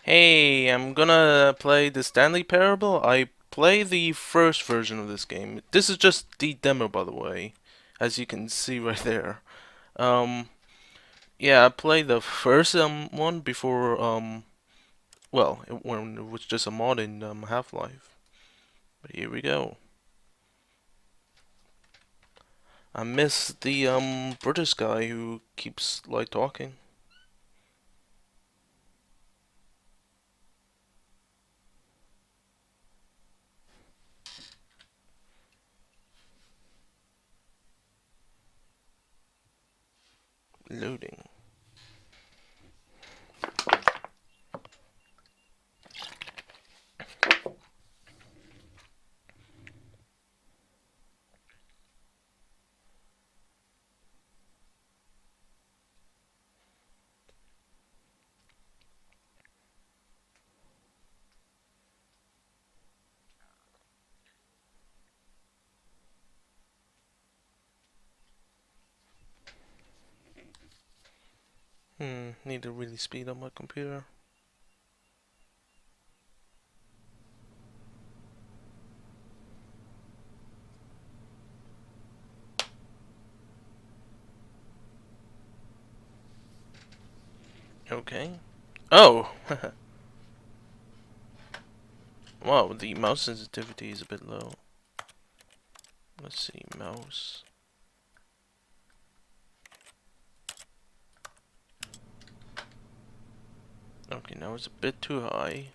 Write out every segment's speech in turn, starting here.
Hey, I'm gonna play the Stanley Parable. I play the first version of this game. This is just the demo, by the way, as you can see right there. Um, yeah, I played the first one before when it was just a mod in Half-Life. But here we go. I miss the British guy who keeps like talking. Loading. Need to really speed up my computer. Okay. Oh! Wow, the mouse sensitivity is a bit low. Let's see, mouse. Okay, now it's a bit too high.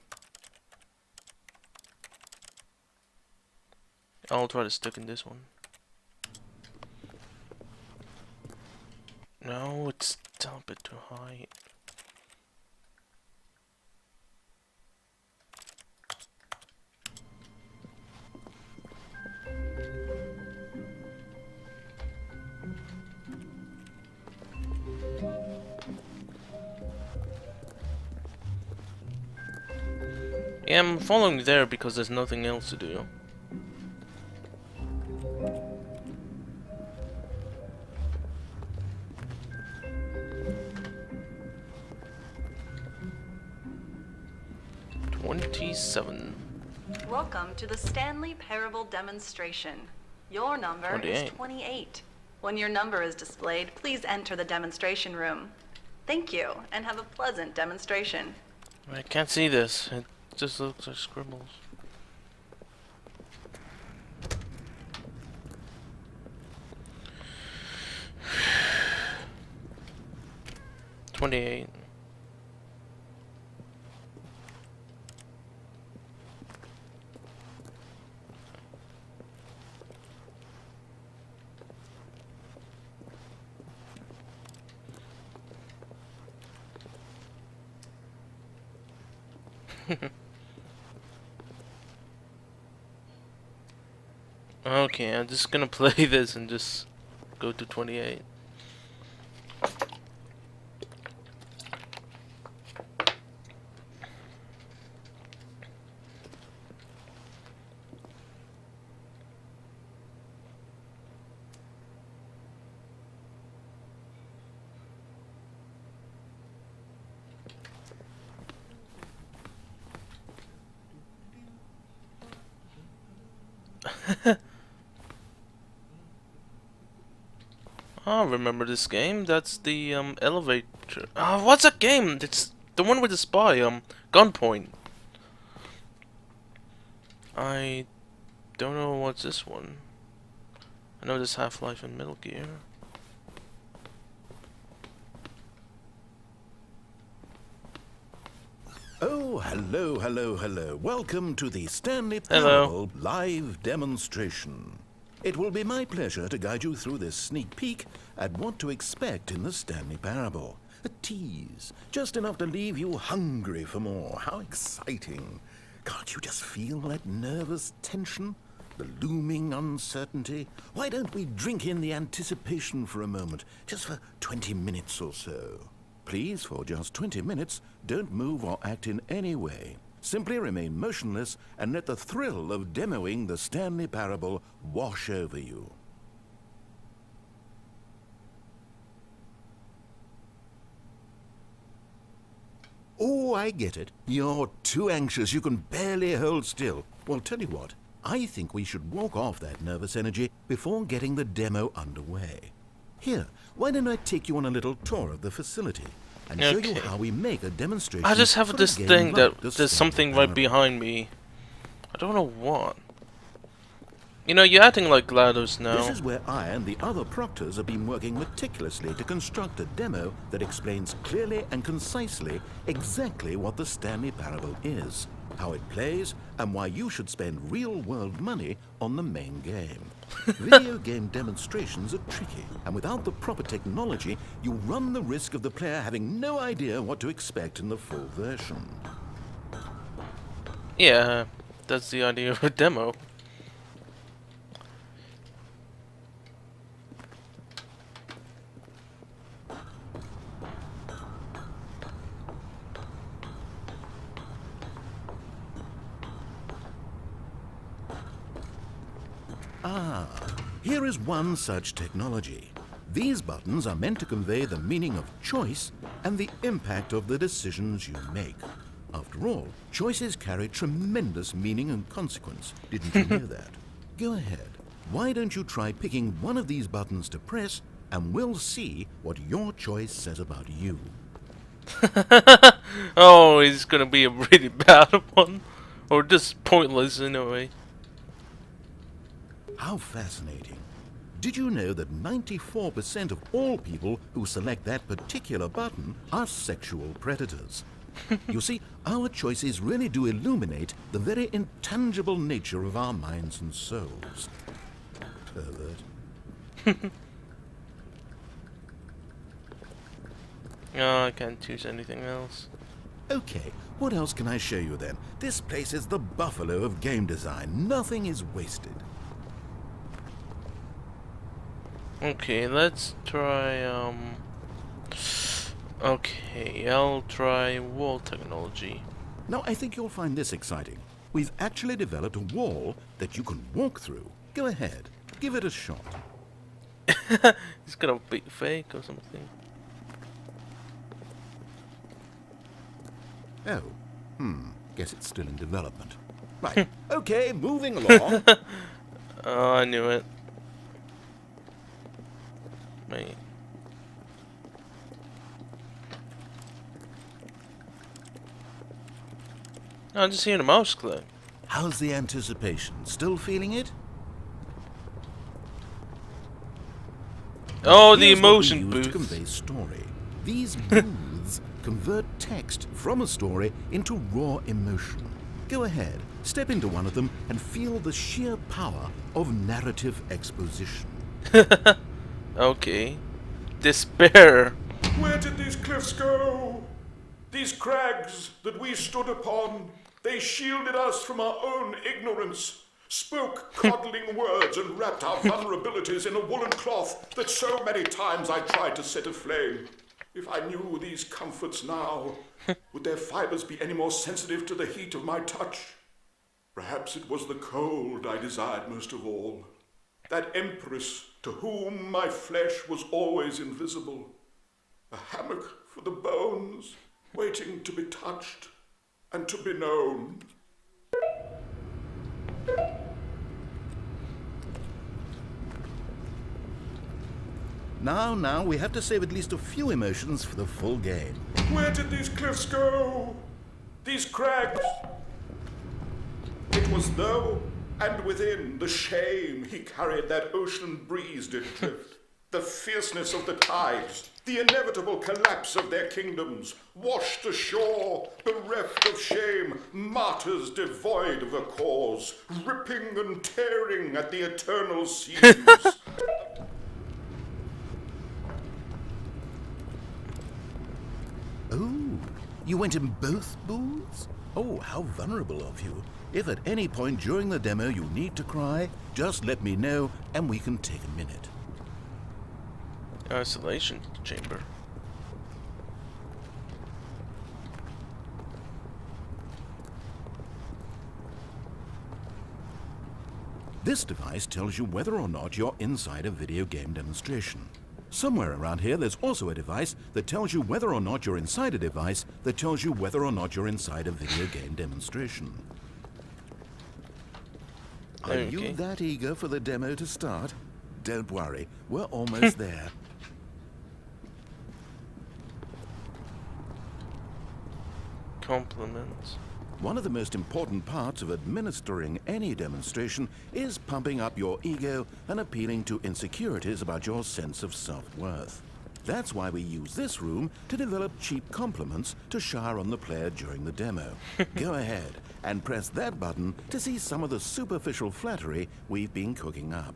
I'll try to stick in this one. No, it's still a bit too high. Yeah, I'm following there because there's nothing else to do. $27. Welcome to the Stanley Parable demonstration. Your number is 28. When your number is displayed, please enter the demonstration room. Thank you, and have a pleasant demonstration. I can't see this. It just looks like scribbles. $28. Okay, I'm just gonna play this and just go to 28. I remember this game. That's the elevator. What's that game? It's the one with the spy. Gunpoint. I don't know what's this one. I know there's Half-Life and Metal Gear. Oh, hello, hello, hello. Welcome to the Stanley Hello. Parable live demonstration. It will be my pleasure to guide you through this sneak peek at what to expect in the Stanley Parable. A tease, just enough to leave you hungry for more. How exciting. Can't you just feel that nervous tension? The looming uncertainty? Why don't we drink in the anticipation for a moment, just for 20 minutes or so? Please, for just 20 minutes, don't move or act in any way. Simply remain motionless and let the thrill of demoing the Stanley Parable wash over you. All Oh, I get it. You're too anxious. You can barely hold still. Well, tell you what. I think we should walk off that nervous energy before getting the demo underway. Here, why don't I take you on a little tour of the facility and show you how we make a demonstration. I just have this thing that there's something right behind me. I don't know what. You know, you're acting like GLaDOS now. This is where I and the other proctors have been working meticulously to construct a demo that explains clearly and concisely exactly what the Stanley Parable is, how it plays, and why you should spend real-world money on the main game. Video game demonstrations are tricky, and without the proper technology, you run the risk of the player having no idea what to expect in the full version. Yeah, that's the idea of a demo. Here is one such technology. These buttons are meant to convey the meaning of choice and the impact of the decisions you make. After all, choices carry tremendous meaning and consequence. Didn't you hear that? Go ahead. Why don't you try picking one of these buttons to press, and we'll see what your choice says about you. Oh, it's gonna be a really bad one. Or just pointless in a way. How fascinating. Did you know that 94% of all people who select that particular button are sexual predators? You see, our choices really do illuminate the very intangible nature of our minds and souls. Pervert. Oh, I can't choose anything else. Okay, what else can I show you then? This place is the buffalo of game design. Nothing is wasted. Okay, let's try, okay, I'll try wall technology. Now, I think you'll find this exciting. We've actually developed a wall that you can walk through. Go ahead, give it a shot. It's gonna be fake or something. Oh, guess it's still in development. Right, okay, moving along. Oh, I knew it. Wait. I just hear the mouse click. How's the anticipation? Still feeling it? Oh, the Here's what we emotion use booth. to convey story. These booths convert text from a story into raw emotion. Go ahead, step into one of them and feel the sheer power of narrative exposition. Okay. Despair. Where did these cliffs go? These crags that we stood upon, they shielded us from our own ignorance, spoke coddling words and wrapped our vulnerabilities in a woolen cloth that so many times I tried to set aflame. If I knew these comforts now, would their fibers be any more sensitive to the heat of my touch? Perhaps it was the cold I desired most of all. That empress to whom my flesh was always invisible. A hammock for the bones, waiting to be touched and to be known. Now, we have to save at least a few emotions for the full game. Where did these cliffs go? These crags? It was though, and within the shame he carried that ocean breeze did drift. The fierceness of the tides, the inevitable collapse of their kingdoms, washed ashore, bereft of shame, martyrs devoid of a cause, ripping and tearing at the eternal seas. Oh, you went in both booths? Oh, how vulnerable of you. If at any point during the demo you need to cry, just let me know and we can take a minute. Isolation chamber. This device tells you whether or not you're inside a video game demonstration. Somewhere around here there's also a device that tells you whether or not you're inside a device that tells you whether or not you're inside a video game demonstration. Are you that eager for the demo to start? Don't worry, we're almost there. Compliments. One of the most important parts of administering any demonstration is pumping up your ego and appealing to insecurities about your sense of self-worth. That's why we use this room to develop cheap compliments to shower on the player during the demo. Go ahead and press that button to see some of the superficial flattery we've been cooking up.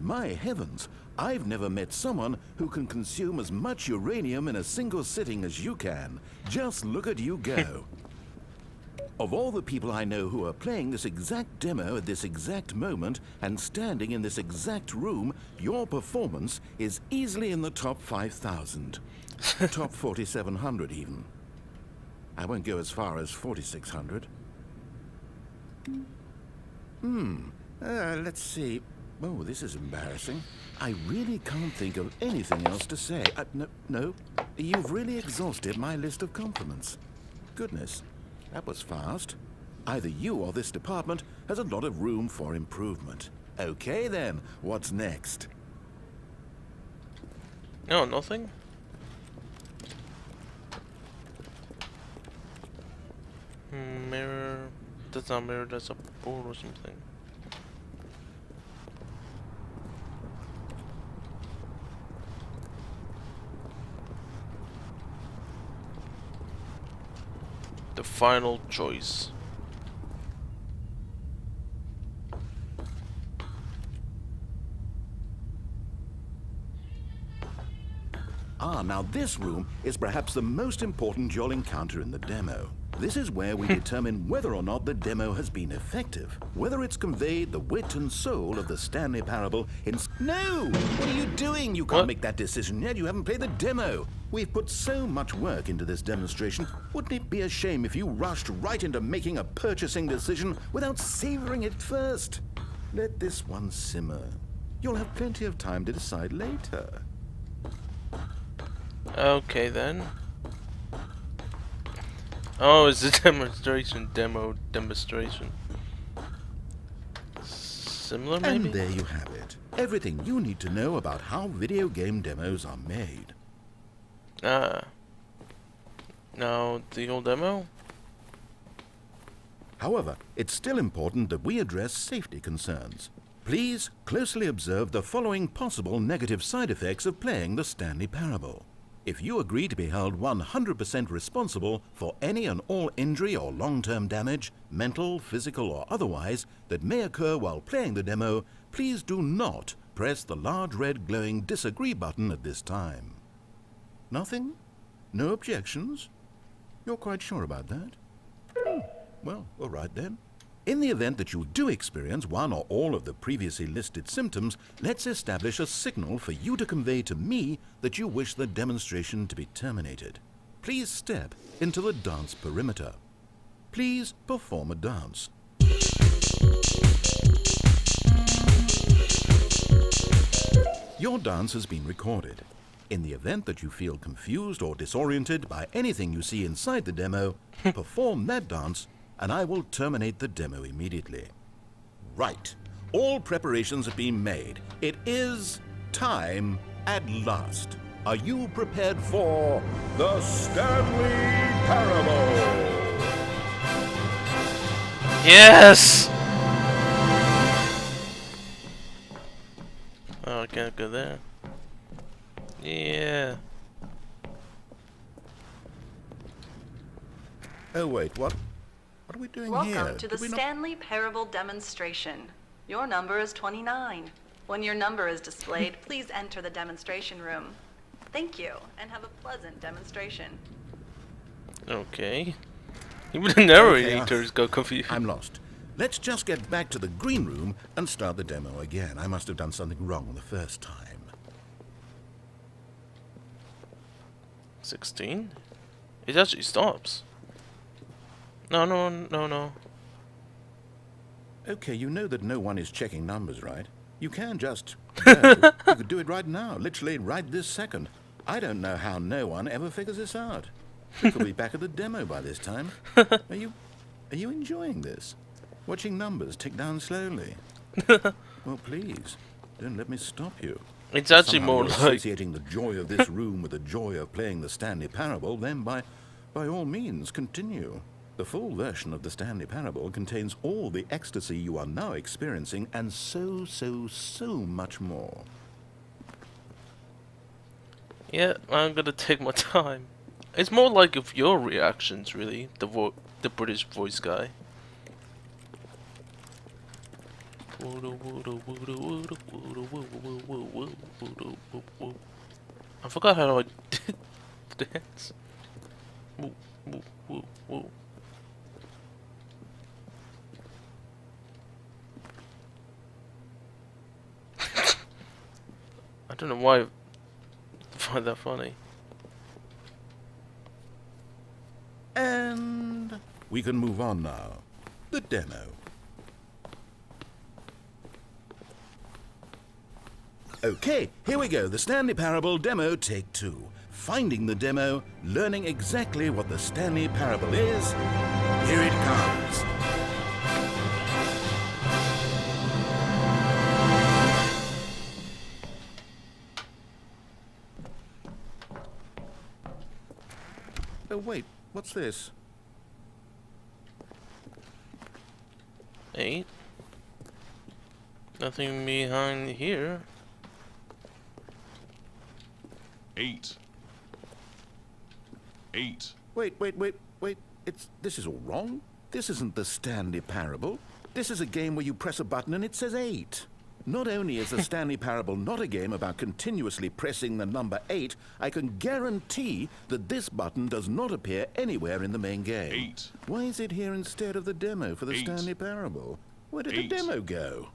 My heavens, I've never met someone who can consume as much uranium in a single sitting as you can. Just look at you go. Of all the people I know who are playing this exact demo at this exact moment and standing in this exact room, your performance is easily in the top 5,000. Top 4,700 even. I won't go as far as 4,600. Let's see. Oh, this is embarrassing. I really can't think of anything else to say. No. You've really exhausted my list of compliments. Goodness, that was fast. Either you or this department has a lot of room for improvement. Okay then, what's next? No, nothing. Mirror. That's not mirror, that's a board or something. The final choice. Now this room is perhaps the most important you'll encounter in the demo. This is where we determine whether or not the demo has been effective, whether it's conveyed the wit and soul of the Stanley Parable in... No! What are you doing? You can't make that decision yet. You haven't played the demo. We've put so much work into this demonstration. Wouldn't it be a shame if you rushed right into making a purchasing decision without savoring it first? Let this one simmer. You'll have plenty of time to decide later. Okay then. Oh, it's a demonstration. Demonstration. Similar, maybe? And there you have it. Everything you need to know about how video game demos are made. Now, the whole demo? However, it's still important that we address safety concerns. Please closely observe the following possible negative side effects of playing the Stanley Parable. If you agree to be held 100% responsible for any and all injury or long-term damage, mental, physical or otherwise, that may occur while playing the demo, please do not press the large red glowing disagree button at this time. Nothing? No objections? You're quite sure about that? Well, all right then. In the event that you do experience one or all of the previously listed symptoms, let's establish a signal for you to convey to me that you wish the demonstration to be terminated. Please step into the dance perimeter. Please perform a dance. Your dance has been recorded. In the event that you feel confused or disoriented by anything you see inside the demo, perform that dance and I will terminate the demo immediately. Right. All preparations have been made. It is time at last. Are you prepared for the Stanley Parable? Yes! Oh, I can't go there. Yeah. Oh wait, what? What are we doing here? Welcome to the Stanley Parable demonstration. Your number is 29. When your number is displayed, please enter the demonstration room. Thank you, and have a pleasant demonstration. Okay. Even the narrators got confused. I'm lost. Let's just get back to the green room and start the demo again. I must have done something wrong the first time. 16? It actually stops. No. Okay, you know that no one is checking numbers, right? You can just go. You could do it right now, literally right this second. I don't know how no one ever figures this out. We could be back at the demo by this time. Are you enjoying this? Watching numbers tick down slowly? Well, please, don't let me stop you. It's actually Somehow more you're like associating the joy of this room with the joy of playing the Stanley Parable, then by all means continue. The full version of the Stanley Parable contains all the ecstasy you are now experiencing and so much more. yeah, I'm gonna take my time. It's more like of your reactions, really. The British voice guy. I forgot how I did the dance. I don't know why I find that funny. And we can move on now. The demo. Okay, here we go. The Stanley Parable demo take 2. Finding the demo, learning exactly what the Stanley Parable is. Here it comes. Oh, wait, what's this? 8. Nothing behind here. 8. 8. Wait. This is all wrong. This isn't the Stanley Parable. This is a game where you press a button and it says 8. Not only is the Stanley Parable not a game about continuously pressing the number 8, I can guarantee that this button does not appear anywhere in the main game. 8. Why is it here instead of the demo for the 8. Stanley Parable? Where did the 8. demo go?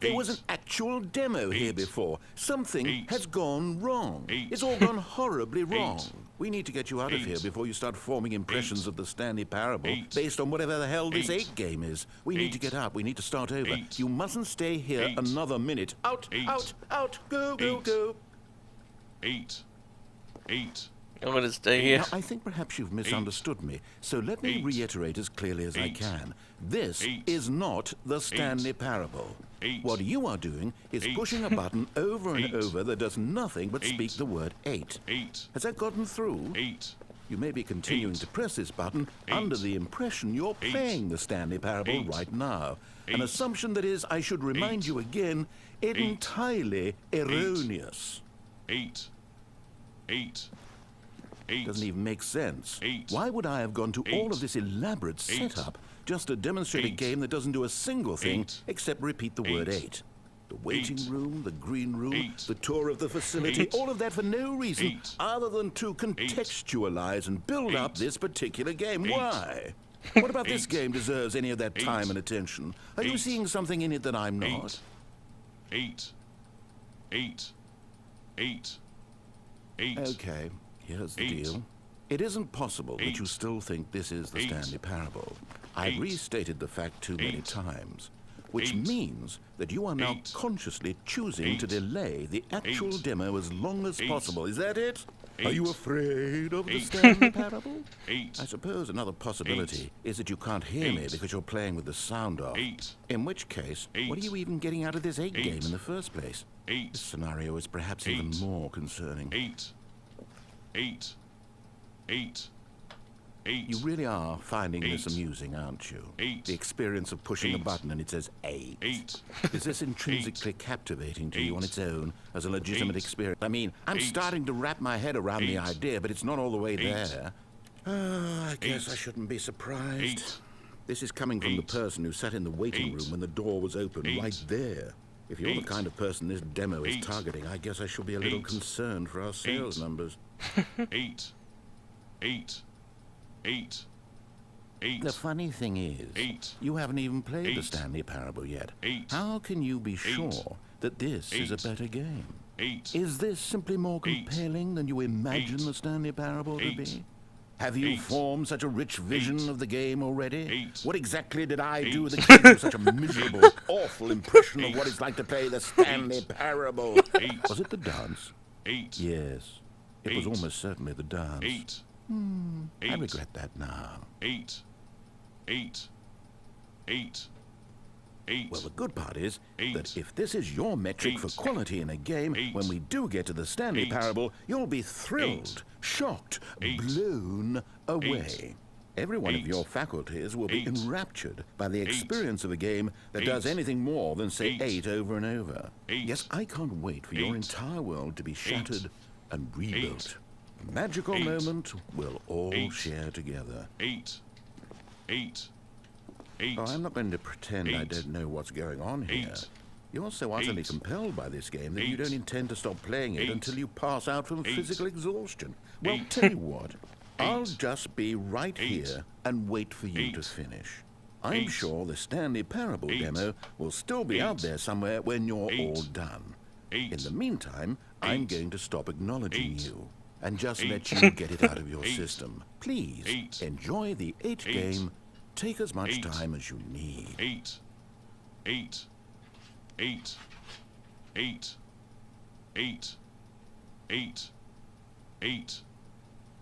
There was an actual demo here 8. before. Something 8. has gone wrong. 8. It's all gone horribly wrong. 8. We need to get you out of 8. here before you start forming impressions 8. of the Stanley Parable 8. based on whatever the hell this 8. 8 game is. We need to 8. get up. We need to start over. 8. You mustn't stay here 8. another minute. Out, 8. out, go, 8. go. 8. 8. I'm gonna stay here. Now, I think perhaps you've misunderstood me, so let me 8. reiterate as clearly as I 8. can. This 8. is not the Stanley Parable. 8. What you are doing is 8. pushing a button over and 8. over that does nothing but 8. speak the word 8. 8. Has that gotten through? 8. You may be continuing 8. to press this button 8. under the impression you're 8. playing the Stanley Parable 8. right now. An 8. assumption that is, I should remind 8. you again, entirely erroneous. 8. 8. 8. Doesn't even make sense. 8. Why would I have gone to 8. all of this elaborate 8. setup just to demonstrate a 8. game that doesn't do a single thing 8. except repeat the word 8. 8? The waiting 8. room, the green room, 8. the tour of the facility, 8. all of that for no reason 8. other than to contextualize and build up 8. this particular game. 8. Why? What about this 8. game deserves any of that 8. time and attention? Are you 8. seeing something in it that I'm not? 8. 8. 8. 8. Okay, here's the 8. deal. It isn't possible that 8. you still think this is the 8. Stanley Parable. I've 8. restated the fact too many 8. times, which 8. means that you are now 8. consciously choosing to 8. delay the actual 8. demo as long as 8. possible. Is that it? Are you 8. afraid of the 8. Stanley Parable? 8. I suppose another possibility is that you can't hear me 8. because you're playing with the sound off. 8. In which case, 8. what are you even getting out of this 8 game 8. in the first place? 8. This scenario is perhaps even 8. more concerning. 8. 8. 8. 8. You really are finding this 8. amusing, aren't you? 8. The experience of pushing a 8. button and it says 8. 8. Is this intrinsically captivating to you on 8. its own as a legitimate 8. experience? I mean, I'm 8. starting to wrap my head around the 8. idea, but it's not all the way 8. there. Oh, I guess 8. I shouldn't be surprised. 8. This is coming from the 8. person who sat in the waiting 8. room when the door was open, 8. right there. If you're the 8. kind of person this demo is 8. targeting, I guess I should be a little 8. concerned for our sales 8. numbers. 8. 8. 8. 8. The funny thing is, 8. you haven't even played the 8. Stanley Parable yet. 8. How can you be sure that this is a 8. better game? 8. Is this simply more 8. compelling than you imagine 8. the Stanley Parable to 8. be? Have you 8, formed such a rich vision 8, of the game already? 8, What exactly did I do 8, that gave you such a miserable, awful impression of what it's like to play the Stanley 8, Parable? 8, Was it the dance? 8, Yes, it was 8, almost certainly the dance. 8, I 8, regret that now. 8, 8, 8, 8. Well, the good part is 8, that if this is your metric for 8, quality in a game, 8, when we do get to the Stanley 8, Parable, you'll be thrilled, 8, shocked, 8, blown away. Every one of 8, your faculties will be 8, enraptured by the experience of a game that 8, does anything more than say 8, 8 over and over. 8, Yes, I can't wait for your 8, entire world to be 8, shattered and rebuilt. 8, A magical 8, moment we'll all 8, share together. 8, 8, 8. Oh, I'm not going to pretend I 8, don't know what's going on here. 8, You're so utterly 8, compelled by this game that you 8, don't intend to stop playing it 8, until you pass out from 8, physical exhaustion. Well, 8, tell you what, I'll 8, just be right 8, here and wait for you to 8, finish. I'm 8, sure the Stanley Parable 8, demo will still be out 8, there somewhere when you're 8, all done. 8, In the meantime, I'm 8, going to stop acknowledging 8, you and just 8, let you get it out of your 8, system. Please, 8, enjoy the 8 8, game. Take as much 8, time as you need. 8, 8, 8, 8, 8, 8, 8,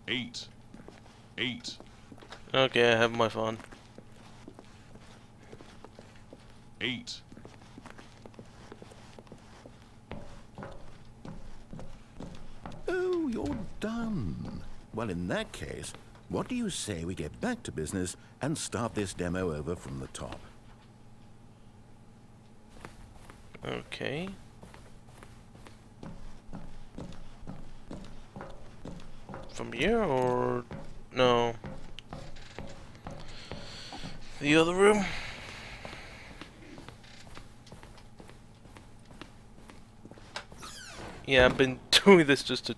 8, 8, Okay, I have my fun. 8. Oh, you're done. Well, in that case, what do you say we get back to business and start this demo over from the top? Okay. From here or no? The other room? Yeah, I've been doing this just to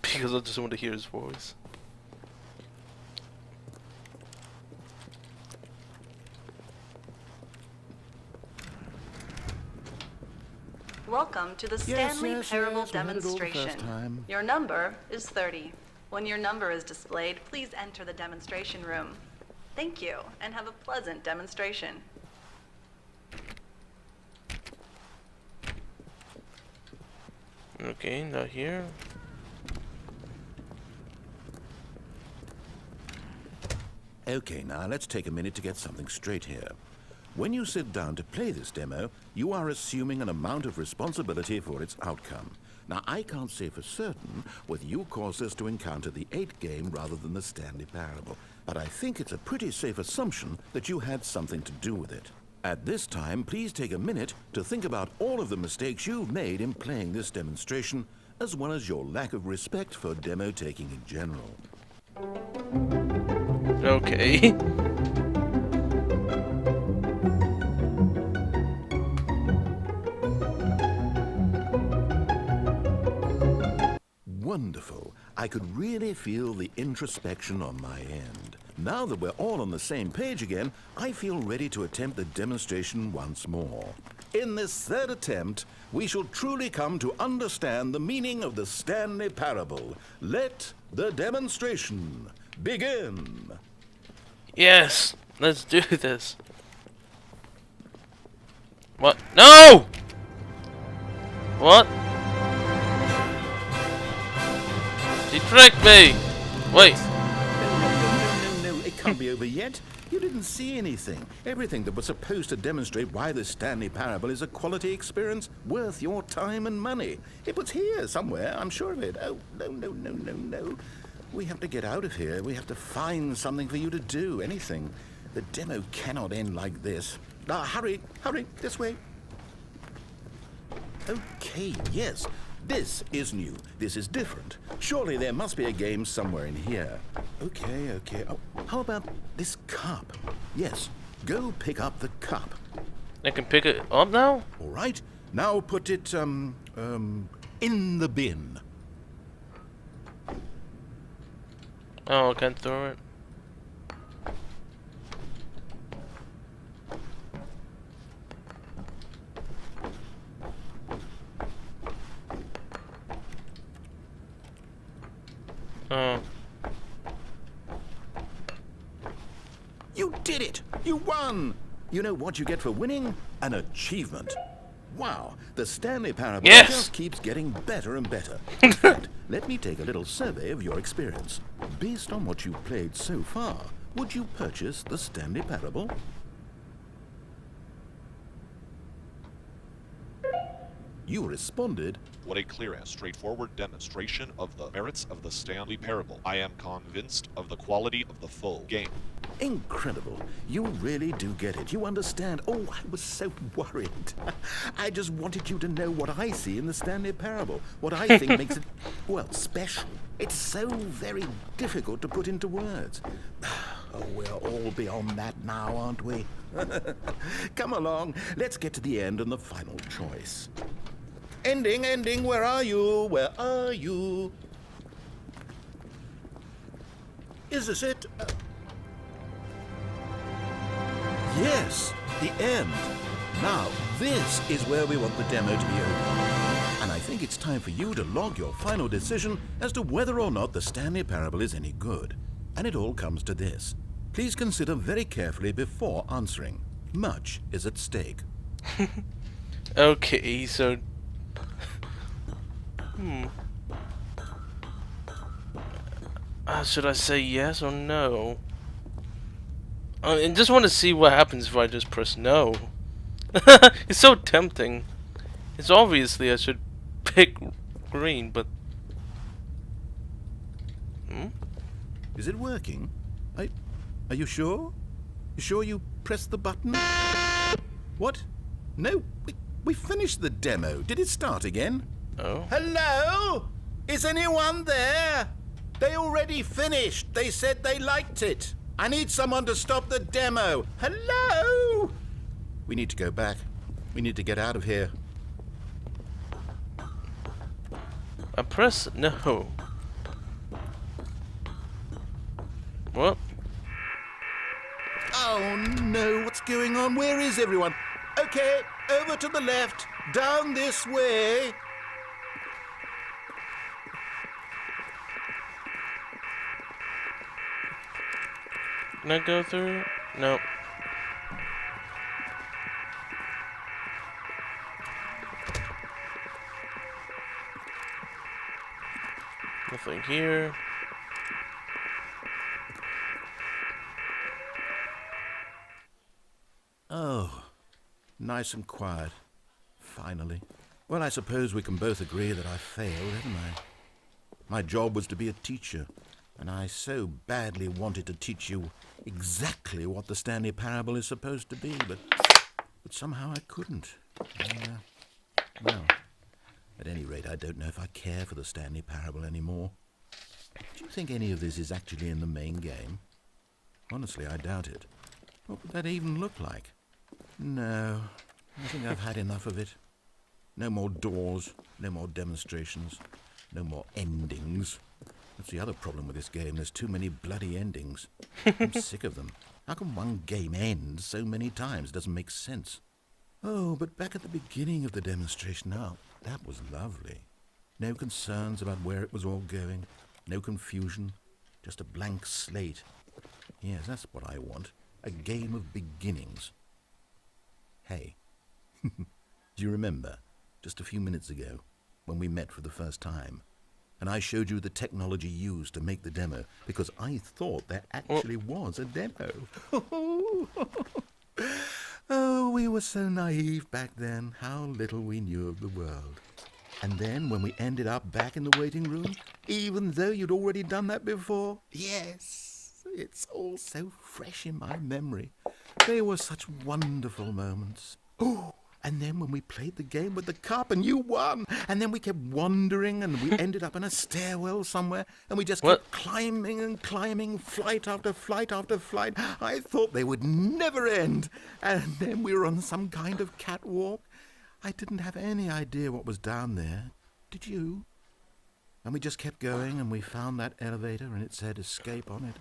because I just want to hear his voice. Welcome to the Stanley yes, Parable yes, we had it all the first demonstration. time. Your number is 30. When your number is displayed, please enter the demonstration room. Thank you, and have a pleasant demonstration. Okay, not here. Okay, now let's take a minute to get something straight here. When you sit down to play this demo, you are assuming an amount of responsibility for its outcome. Now, I can't say for certain whether you caused us to encounter the 8 game rather than the Stanley Parable, but I think it's a pretty safe assumption that you had something to do with it. At this time, please take a minute to think about all of the mistakes you've made in playing this demonstration, as well as your lack of respect for demo taking in general. Okay. Wonderful. I could really feel the introspection on my end. Now that we're all on the same page again, I feel ready to attempt the demonstration once more. In this third attempt, we shall truly come to understand the meaning of the Stanley Parable. Let the demonstration begin. Yes, let's do this. What? No! What? She tricked me! Wait. No, it can't be over yet. You didn't see anything. Everything that was supposed to demonstrate why the Stanley Parable is a quality experience worth your time and money. It was here somewhere, I'm sure of it. Oh, no. We have to get out of here. We have to find something for you to do, anything. The demo cannot end like this. Now, hurry, this way. Okay, yes. This is new. This is different. Surely there must be a game somewhere in here. Okay. Oh, how about this cup? Yes, go pick up the cup. I can pick it up now? All right, now put it, in the bin. Oh, I can't throw it. Oh. You did it! You won! You know what you get for winning? An achievement. Wow, the Stanley Parable Yes! just keeps getting better and better. In fact, let me take a little survey of your experience. Based on what you've played so far, would you purchase the Stanley Parable? You responded, What a clear and straightforward demonstration of the merits of the Stanley Parable. I am convinced of the quality of the full game. incredible. You really do get it. You understand. Oh, I was so worried. I just wanted you to know what I see in the Stanley Parable. What I think makes it, well, special. It's so very difficult to put into words. Oh, we're all beyond that now, aren't we? Come along. Let's get to the end and the final choice. Ending, where are you? Where are you? Is this it? Yes, the end. Now, this is where we want the demo to be over. And I think it's time for you to log your final decision as to whether or not the Stanley Parable is any good. And it all comes to this. Please consider very carefully before answering. Much is at stake. Okay, so... should I say yes or no? I just want to see what happens if I just press no. It's so tempting. It's obviously I should pick green, but... Is it working? Are you sure? You sure you pressed the button? What? No, we finished the demo. Did it start again? Oh. Hello? Is anyone there? They already finished. They said they liked it. I need someone to stop the demo. Hello? We need to go back. We need to get out of here. I press no. What? Oh no, what's going on? Where is everyone? Okay, over to the left, down this way. Can I go through? No. Nothing here. Oh, nice and quiet. Finally. Well, I suppose we can both agree that I failed, haven't I? My job was to be a teacher, and I so badly wanted to teach you exactly what the Stanley Parable is supposed to be, but somehow I couldn't. Well, at any rate, I don't know if I care for the Stanley Parable anymore. Do you think any of this is actually in the main game? Honestly, I doubt it. What would that even look like? No, I think I've had enough of it. No more doors, no more demonstrations, no more endings. That's the other problem with this game. There's too many bloody endings. I'm sick of them. How can one game end so many times? It doesn't make sense. Oh, but back at the beginning of the demonstration, now, that was lovely. No concerns about where it was all going. No confusion. Just a blank slate. Yes, that's what I want. A game of beginnings. Hey, do you remember, just a few minutes ago, when we met for the first time, and I showed you the technology used to make the demo, because I thought there actually was a demo. Oh, we were so naive back then, how little we knew of the world. And then, when we ended up back in the waiting room, even though you'd already done that before, yes, it's all so fresh in my memory. They were such wonderful moments. Oh, and then when we played the game with the cup and you won, and then we kept wandering and we ended up in a stairwell somewhere, and we just kept climbing and climbing, flight after flight after flight. I thought they would never end. And then we were on some kind of catwalk. I didn't have any idea what was down there. Did you? And we just kept going, and we found that elevator, and it said escape on it.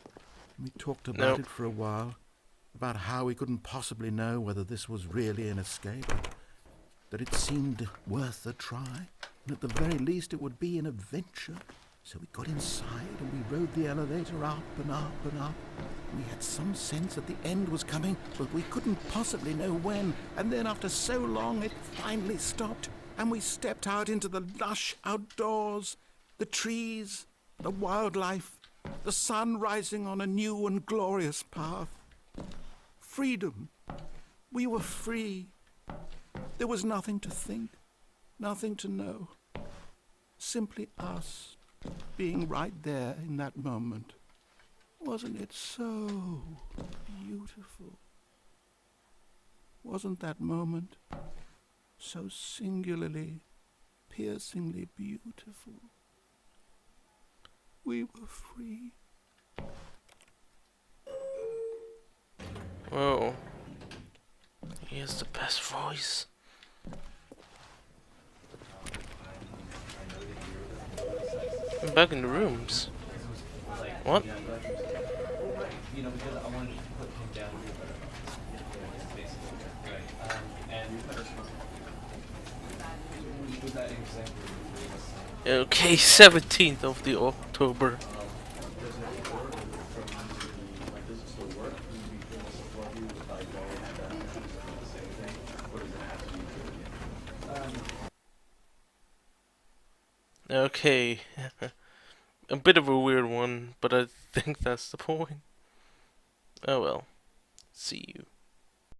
And we talked about it for a while. About how we couldn't possibly know whether this was really an escape, that it seemed worth a try, and at the very least it would be an adventure. So we got inside and we rode the elevator up and up and up, We had some sense that the end was coming, but we couldn't possibly know when. And then after so long, it finally stopped, and we stepped out into the lush outdoors, the trees, the wildlife, the sun rising on a new and glorious path. Freedom. We were free. There was nothing to think, nothing to know. Simply us being right there in that moment. Wasn't it so beautiful? Wasn't that moment so singularly, piercingly beautiful? We were free. Whoa. He has the best voice. I'm back in the rooms. What? Okay, 17th of the October. Okay, a bit of a weird one, but I think that's the point. Oh well, see you.